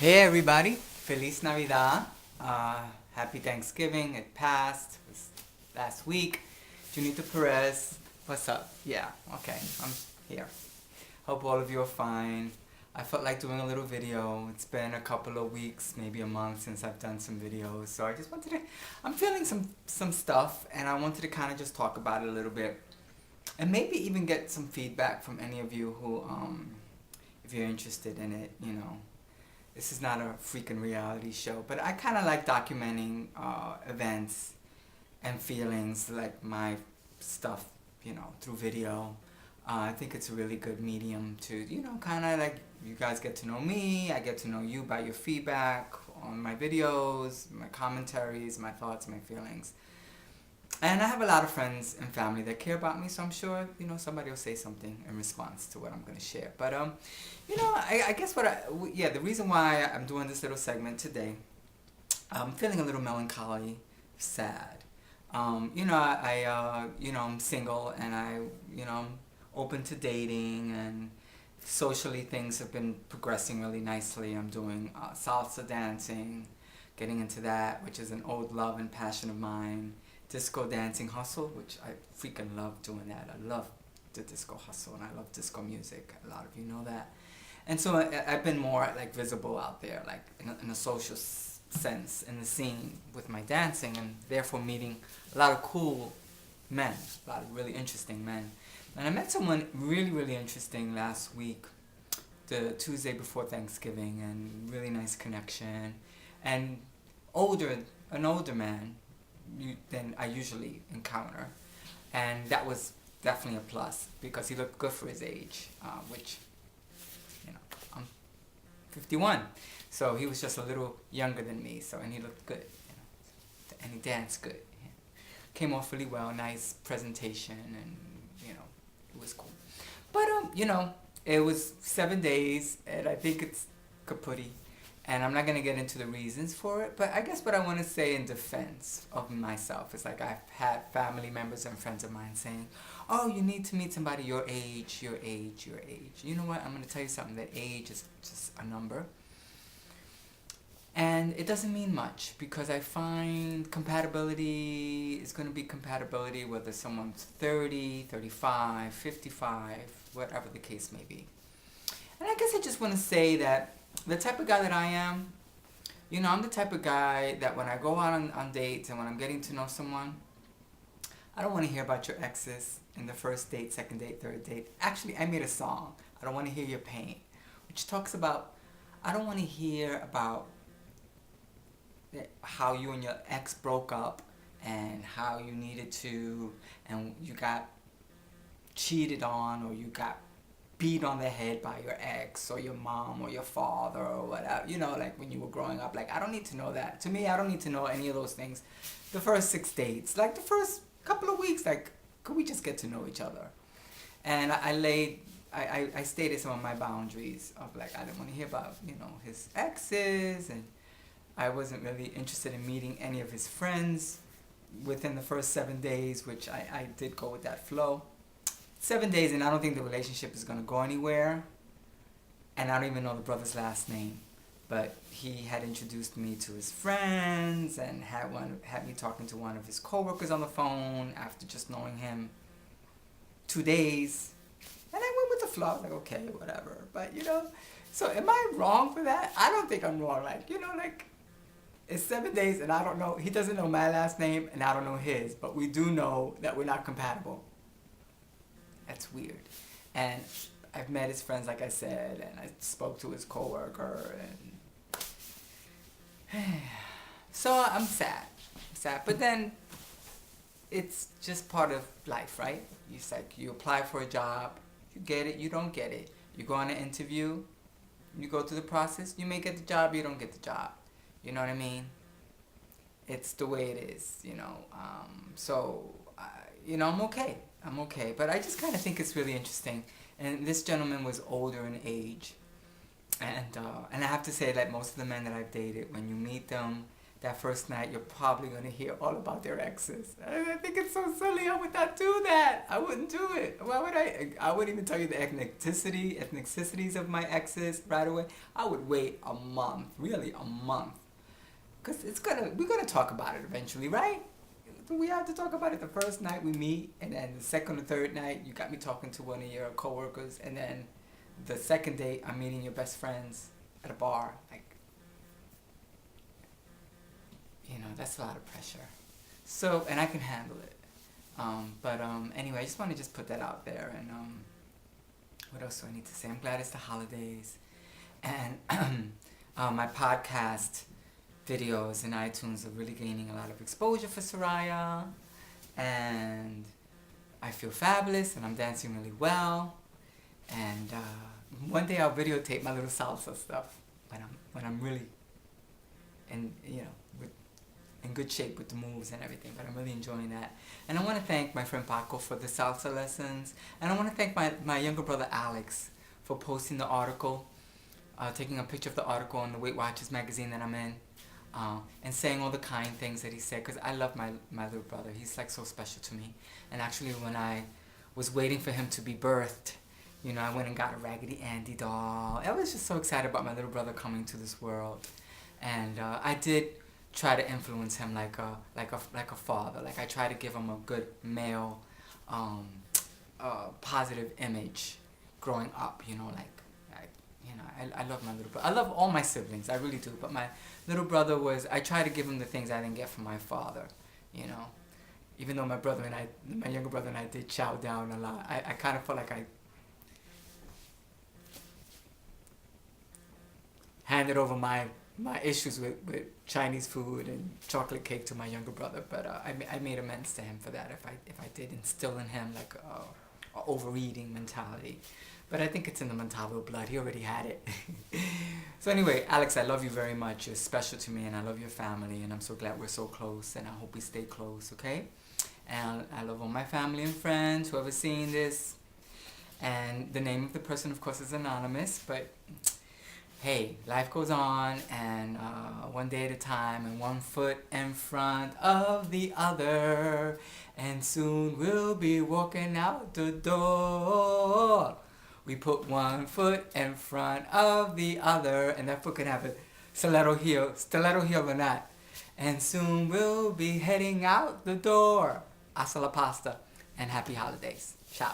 Hey everybody, Feliz Navidad. Happy Thanksgiving. It passed. It was last week. Junito Perez, what's up? Yeah, okay, I'm here. Hope all of you are fine. I felt like doing a little video. It's been a couple of weeks, maybe a month since I've done some videos. So I just wanted to, I'm feeling some stuff and I wanted to kind of just talk about it a little bit. And maybe even get some feedback from any of you who, if you're interested in it, you know. This is not a freaking reality show, but I kind of like documenting events and feelings, like my stuff, you know, through video. I think it's a really good medium to, you know, kind of like you guys get to know me, I get to know you by your feedback on my videos, my commentaries, my thoughts, my feelings. And I have a lot of friends and family that care about me, so I'm sure, you know, somebody will say something in response to what I'm going to share. But, you know, I guess the reason why I'm doing this little segment today, I'm feeling a little melancholy, sad. You know, I'm single and I'm open to dating, and socially things have been progressing really nicely. I'm doing salsa dancing, getting into that, which is an old love and passion of mine. Disco dancing hustle, which I freaking love doing that. I love the disco hustle and I love disco music. A lot of you know that. And so I've been more like visible out there, like in a social sense in the scene with my dancing, and therefore meeting a lot of cool men, a lot of really interesting men. And I met someone really, really interesting last week, the Tuesday before Thanksgiving, and really nice connection. And an older man than I usually encounter, and that was definitely a plus because he looked good for his age, which, you know, I'm 51, so he was just a little younger than me. So, and he looked good, you know, and he danced good. Yeah. Came off really well, nice presentation, and you know, it was cool. But you know, it was 7 days, and I think it's kaputty. And I'm not going to get into the reasons for it, but I guess what I want to say in defense of myself is, like, I've had family members and friends of mine saying, oh, you need to meet somebody your age, your age, your age. You know what? I'm going to tell you something, that age is just a number. And it doesn't mean much, because I find compatibility is going to be compatibility whether someone's 30, 35, 55, whatever the case may be. And I guess I just want to say that the type of guy that I am, you know, I'm the type of guy that when I go out on dates and when I'm getting to know someone, I don't want to hear about your exes in the first date, second date, third date. Actually, I made a song, I don't want to hear your pain, which talks about, I don't want to hear about how you and your ex broke up and how you needed to, and you got cheated on, or you got beat on the head by your ex or your mom or your father or whatever, you know, like when you were growing up. Like, I don't need to know that. To me, I don't need to know any of those things. The first 6 dates, like the first couple of weeks, like, could we just get to know each other? And I stated some of my boundaries of, like, I didn't want to hear about, you know, his exes, and I wasn't really interested in meeting any of his friends within the first 7 days, which I did go with that flow. 7 days, and I don't think the relationship is going to go anywhere. And I don't even know the brother's last name. But he had introduced me to his friends and had me talking to one of his coworkers on the phone after just knowing him 2 days. And I went with the flow. Like, okay, whatever. But, you know, so am I wrong for that? I don't think I'm wrong. Like, you know, like, it's 7 days and I don't know. He doesn't know my last name and I don't know his. But we do know that we're not compatible. That's weird. And I've met his friends, like I said, and I spoke to his coworker, and so I'm sad. But then it's just part of life, right? It's like you apply for a job, you get it, you don't get it. You go on an interview, you go through the process, you may get the job, you don't get the job. You know what I mean? It's the way it is, you know. You know, I'm okay. But I just kind of think it's really interesting. And this gentleman was older in age. And I have to say that most of the men that I've dated, when you meet them, that first night, you're probably going to hear all about their exes. And I think it's so silly. I would not do that. I wouldn't do it. Why would I? I wouldn't even tell you the ethnicities of my exes right away. I would wait a month, really a month. Because we're going to talk about it eventually, right? We have to talk about it the first night we meet, and then the second or third night, you got me talking to one of your coworkers, and then the second date, I'm meeting your best friends at a bar. Like, that's a lot of pressure. So, and I can handle it. Anyway, I just want to just put that out there. And what else do I need to say? I'm glad it's the holidays. And my podcast videos in iTunes are really gaining a lot of exposure for Soraya. And I feel fabulous, and I'm dancing really well. And one day I'll videotape my little salsa stuff when I'm really in good shape with the moves and everything. But I'm really enjoying that. And I want to thank my friend Paco for the salsa lessons. And I want to thank my younger brother Alex for posting the article, taking a picture of the article in the Weight Watchers magazine that I'm in, and saying all the kind things that he said. Because I love my little brother. He's like so special to me. And actually, when I was waiting for him to be birthed, I went and got a Raggedy Andy doll. I was just so excited about my little brother coming to this world. And I did try to influence him like a father. Like, I try to give him a good male, positive image growing up. I love my little brother. I love all my siblings. I really do. But my little brother I try to give him the things I didn't get from my father. Even though my younger brother and I did chow down a lot. I kind of felt like I handed over my issues with Chinese food and chocolate cake to my younger brother, but I made amends to him for that if I did instill in him like a overeating mentality. But I think it's in the Montalvo blood. He already had it. So anyway, Alex, I love you very much. You're special to me, and I love your family, and I'm so glad we're so close, and I hope we stay close, okay? And I love all my family and friends, whoever's seeing this. And the name of the person, of course, is anonymous, but hey, life goes on, and one day at a time, and one foot in front of the other, and soon we'll be walking out the door. We put one foot in front of the other, and that foot can have a stiletto heel or not, and soon we'll be heading out the door. Hasta la pasta, and happy holidays. Ciao.